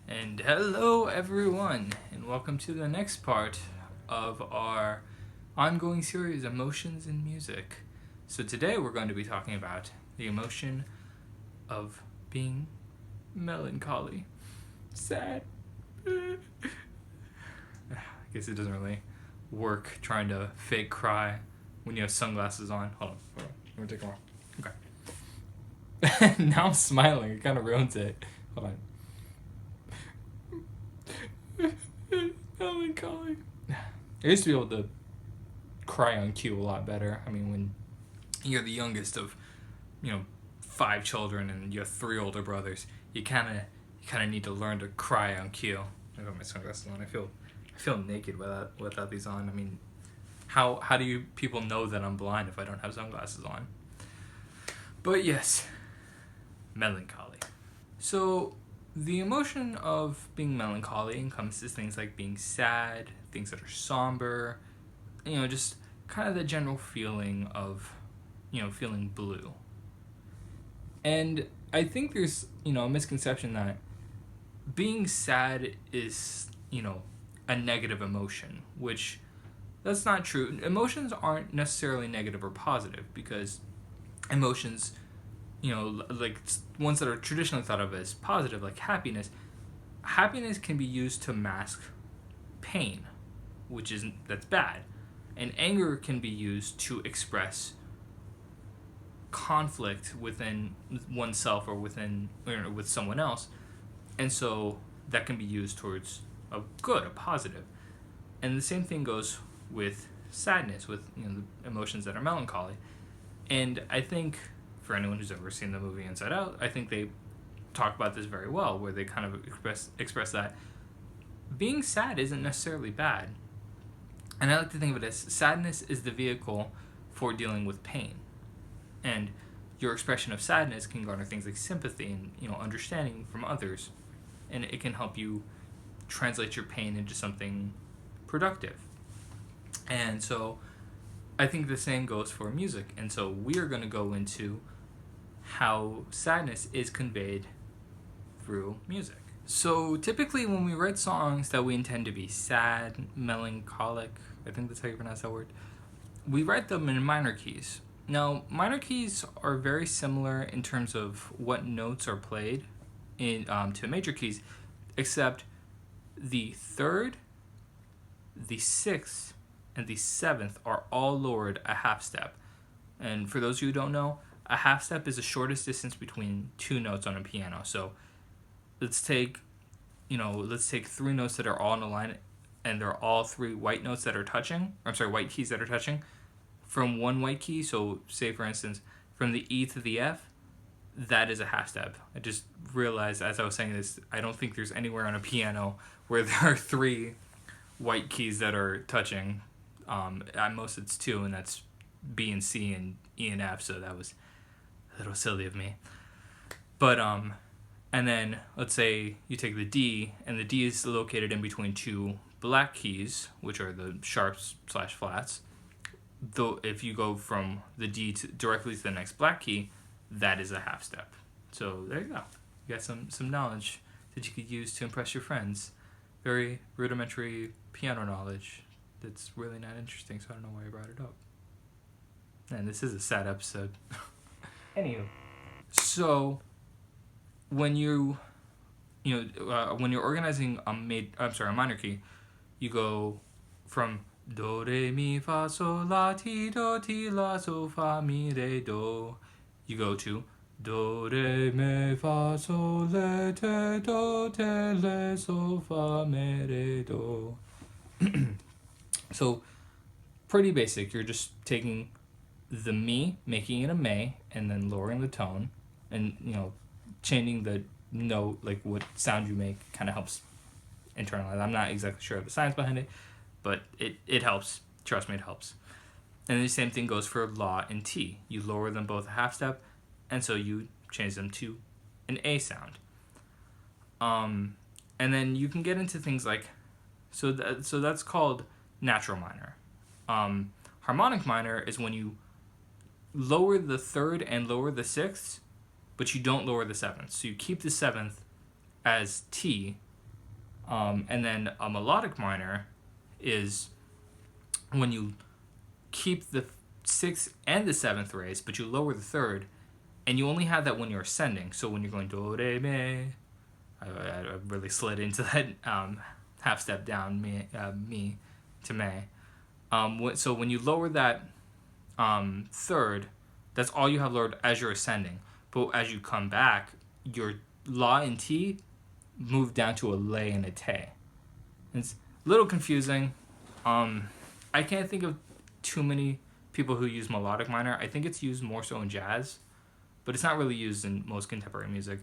And hello, everyone, and welcome to the next part of our ongoing series, Emotions in Music. So, today we're going to be talking about the emotion of being melancholy. Sad. I guess it doesn't really work trying to fake cry when you have sunglasses on. Hold on. Let me take them off. Okay. Now I'm smiling. It kind of ruins it. Hold on. Melancholy. I used to be able to cry on cue a lot better. I mean, when you're the youngest of, 5 children and you have 3 older brothers, you kind of need to learn to cry on cue. I got my sunglasses on. I feel naked without these on. I mean, how do you people know that I'm blind if I don't have sunglasses on? But yes, melancholy. So the emotion of being melancholy encompasses things like being sad, things that are somber, just kind of the general feeling of, feeling blue. And I think there's, a misconception that being sad is, a negative emotion, which that's not true. Emotions aren't necessarily negative or positive because emotions, like ones that are traditionally thought of as positive, like happiness can be used to mask pain, that's bad. And anger can be used to express conflict within oneself or with someone else. And so that can be used towards a positive. And the same thing goes with sadness, with the emotions that are melancholy. And I think for anyone who's ever seen the movie Inside Out, I think they talk about this very well, where they kind of express that being sad isn't necessarily bad. And I like to think of it as sadness is the vehicle for dealing with pain. And your expression of sadness can garner things like sympathy and understanding from others. And it can help you translate your pain into something productive. And so I think the same goes for music. And so we are going to go into how sadness is conveyed through music. So typically when we write songs that we intend to be sad, melancholic, I think that's how you pronounce that word, we write them in minor keys. Now, minor keys are very similar in terms of what notes are played to major keys, except the 3rd, the 6th, and the 7th are all lowered a half step. And for those of you who don't know, a half step is the shortest distance between 2 notes on a piano. So let's take 3 notes that are all in a line, and they're all 3 white notes that are touching. White keys that are touching from one white key. So say for instance, from the E to the F, that is a half step. I just realized as I was saying this, I don't think there's anywhere on a piano where there are 3 white keys that are touching. At most it's 2, and that's B and C and E and F. So that was a little silly of me. But and then let's say you take the D, and the D is located in between 2 black keys, which are the sharps / flats. Though if you go from the D directly to the next black key, that is a half step. So there you go. You got some knowledge that you could use to impress your friends. Very rudimentary piano knowledge that's really not interesting, so I don't know why I brought it up. And this is a sad episode. Anywho. So when when you're organizing a minor key, you go from do re mi fa sol la ti do la so fa mi re do. You go to do re mi fa sol le te do te le so fa mi re do. So pretty basic. You're just taking the mi, making it a me, and then lowering the tone, and changing the note, like what sound you make kind of helps internalize. I'm not exactly sure of the science behind it, but it helps. Trust me, it helps. And the same thing goes for la and ti. You lower them both a half step, and so you change them to an A sound. And then you can get into things like, so that's called natural minor. Harmonic minor is when you lower the 3rd and lower the 6th, but you don't lower the 7th. So you keep the 7th as T, And then a melodic minor is when you keep the sixth and the seventh raised, but you lower the third, and you only have that when you're ascending. So when you're going do, re, mi, I really slid into that half step down, mi to me. So when you lower that third, that's all you have lowered as you're ascending. But as you come back, your la and ti move down to a lay and a te. It's a little confusing. I can't think of too many people who use melodic minor. I think it's used more so in jazz, but it's not really used in most contemporary music.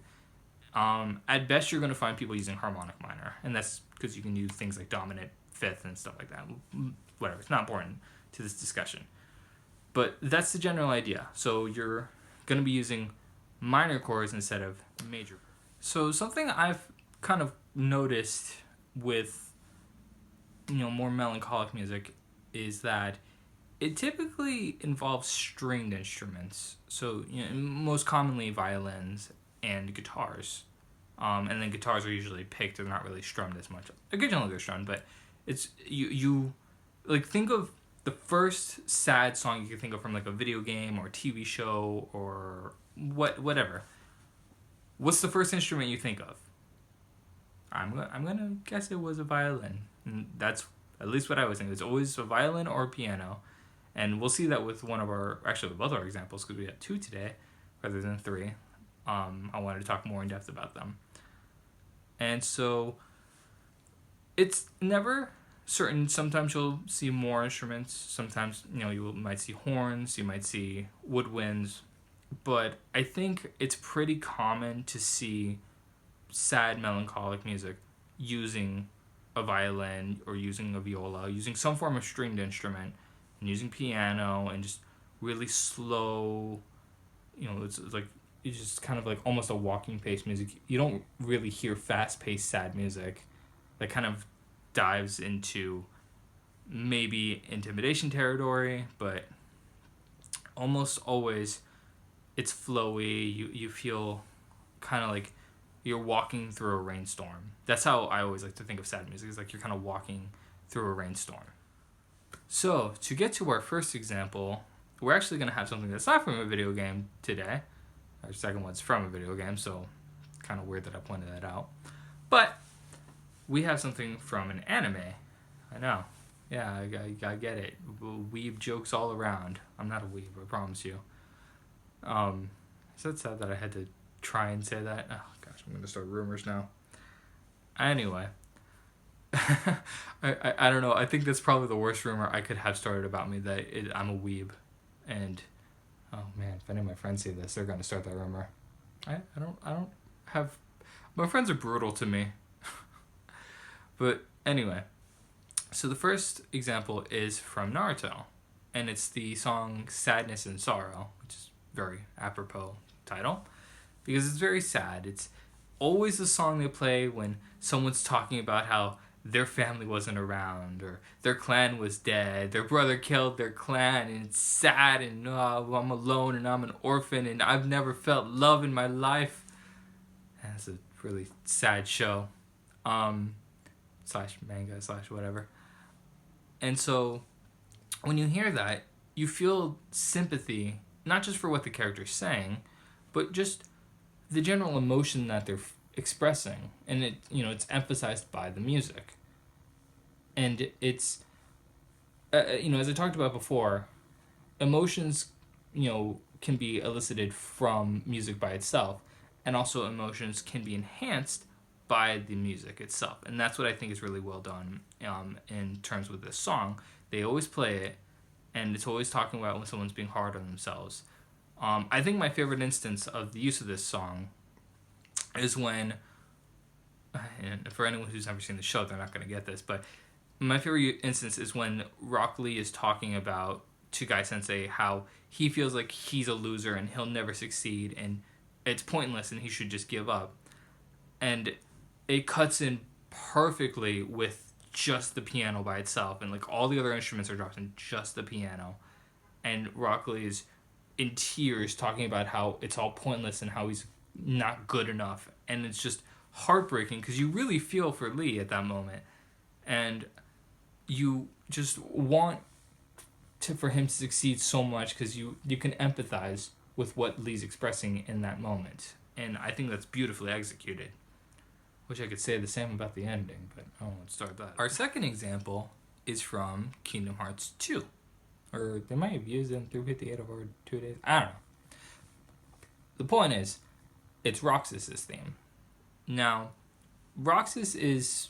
At best, you're going to find people using harmonic minor, and that's because you can use things like dominant fifth and stuff like that. Whatever, it's not important to this discussion. But that's the general idea. So you're going to be using minor chords instead of major. So something I've kind of noticed with more melancholic music is that it typically involves stringed instruments. So most commonly violins and guitars. And then guitars are usually picked. They're not really strummed as much. Occasionally they're strummed, but it's you like think of the first sad song you can think of from like a video game or a TV show or whatever. What's the first instrument you think of? I'm gonna guess it was a violin. And that's at least what I was thinking. It's always a violin or a piano. And we'll see that with both our examples, because we had 2 today rather than 3. I wanted to talk more in depth about them. And so it's never certain. Sometimes you'll see more instruments. Sometimes, you might see horns, you might see woodwinds. But I think it's pretty common to see sad melancholic music using a violin or using a viola, using some form of stringed instrument, and using piano and just really slow, it's like it's just kind of like almost a walking pace music. You don't really hear fast paced sad music that kind of dives into maybe intimidation territory, but almost always it's flowy. You feel kind of like you're walking through a rainstorm. That's how I always like to think of sad music. It's like you're kind of walking through a rainstorm. So, to get to our first example, we're actually going to have something that's not from a video game today. Our second one's from a video game, so kind of weird that I pointed that out. But we have something from an anime. I know. Yeah, I get it. Weeb jokes all around. I'm not a weeb, I promise you. Is that sad that I had to try and say that? Oh, gosh, I'm going to start rumors now. Anyway. I don't know. I think that's probably the worst rumor I could have started about me, that I'm a weeb. And, oh man, if any of my friends see this, they're going to start that rumor. I don't have... My friends are brutal to me. But anyway. So the first example is from Naruto. And it's the song Sadness and Sorrow, which is very apropos title. Because it's very sad. It's always the song they play when someone's talking about how their family wasn't around, or their clan was dead, their brother killed their clan, and it's sad, and I'm alone, and I'm an orphan, and I've never felt love in my life. And it's a really sad show. Slash manga, slash whatever. And so, when you hear that, you feel sympathy, not just for what the character's saying, but just the general emotion that they're expressing, and it's emphasized by the music. And it's as I talked about before, emotions can be elicited from music by itself, and also emotions can be enhanced by the music itself. And that's what I think is really well done in terms with this song. They always play it, and it's always talking about when someone's being hard on themselves. I think my favorite instance of the use of this song is when, and for anyone who's never seen the show, they're not going to get this, but my favorite instance is when Rock Lee is talking about to Guy Sensei how he feels like he's a loser and he'll never succeed and it's pointless and he should just give up. And it cuts in perfectly with just the piano by itself, and like all the other instruments are dropped in just the piano. And Rock Lee is in tears talking about how it's all pointless and how he's not good enough, and it's just heartbreaking because you really feel for Lee at that moment, and you just want for him to succeed so much because you can empathize with what Lee's expressing in that moment, and I think that's beautifully executed. Wish I could say the same about the ending, but I won't start that. Our second example is from Kingdom Hearts 2. Or they might have used it in 358 over 2 days. I don't know. The point is, it's Roxas' theme. Now, Roxas is,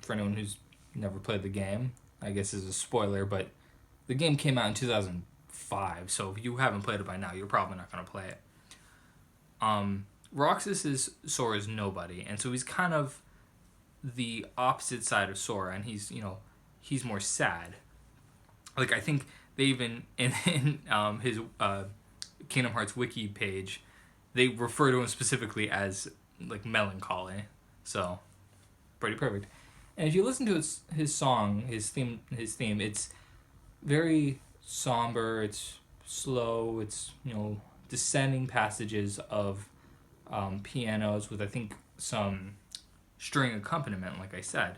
for anyone who's never played the game, I guess is a spoiler, but the game came out in 2005, so if you haven't played it by now, you're probably not going to play it. Roxas is Sora's nobody, and so he's kind of the opposite side of Sora, and he's more sad. Like, I think they even, in his Kingdom Hearts wiki page, they refer to him specifically as, like, Melancholy, so pretty perfect. And if you listen to his song, his theme, it's very somber, it's slow, it's, descending passages of pianos with, I think, some string accompaniment, like I said.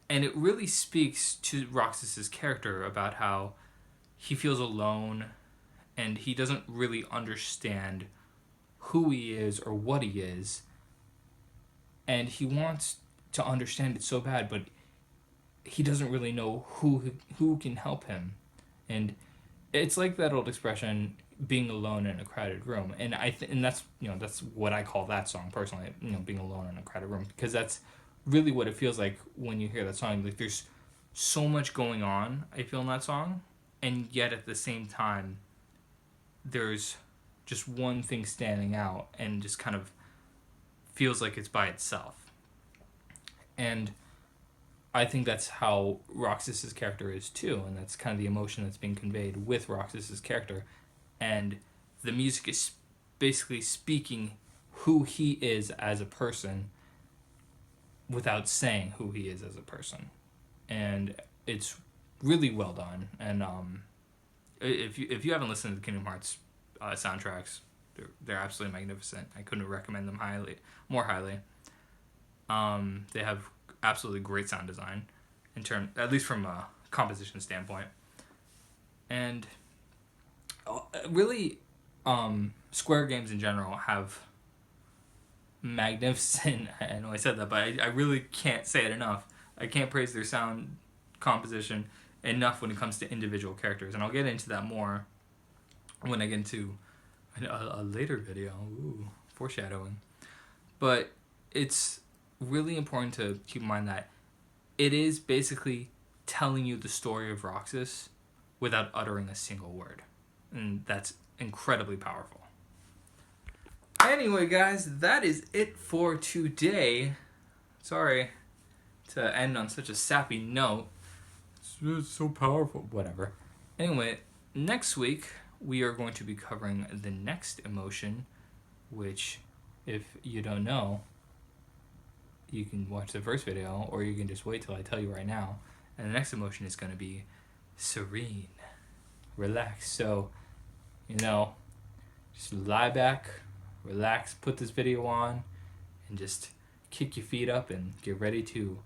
And it really speaks to Roxas's character about how he feels alone and he doesn't really understand who he is or what he is. And he wants to understand it so bad, but he doesn't really know who can help him. And it's like that old expression, being alone in a crowded room, and and that's that's what I call that song personally. Being alone in a crowded room, because that's really what it feels like when you hear that song. Like, there's so much going on, I feel, in that song, and yet at the same time, there's just one thing standing out, and just kind of feels like it's by itself. And I think that's how Roxas's character is too, and that's kind of the emotion that's being conveyed with Roxas's character. And the music is basically speaking who he is as a person without saying who he is as a person. And it's really well done. And if you haven't listened to the Kingdom Hearts soundtracks, they're absolutely magnificent. I couldn't recommend them more highly. They have absolutely great sound design, at least from a composition standpoint. And really, Square games in general have magnificent, I know I said that, but I really can't say it enough. I can't praise their sound composition enough when it comes to individual characters, and I'll get into that more when I get into a later video. Ooh, foreshadowing. But it's really important to keep in mind that it is basically telling you the story of Roxas without uttering a single word. And that's incredibly powerful. Anyway, guys, that is it for today. Sorry to end on such a sappy note. It's so powerful. Whatever. Anyway, next week we are going to be covering the next emotion, which, if you don't know, you can watch the first video, or you can just wait till I tell you right now. And the next emotion is going to be serene. Relax. So, just lie back, relax, put this video on, and just kick your feet up and get ready to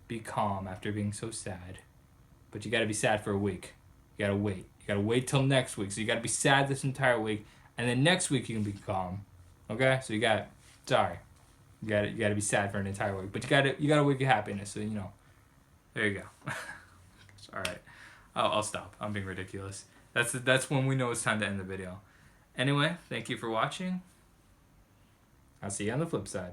be calm after being so sad. But you gotta be sad for a week. You gotta wait. You gotta wait till next week. So you gotta be sad this entire week, and then next week you can be calm. Okay? So you gotta be sad for an entire week. But you gotta wait your happiness, so there you go. Alright. I'll stop. I'm being ridiculous. That's when we know it's time to end the video. Anyway, thank you for watching. I'll see you on the flip side.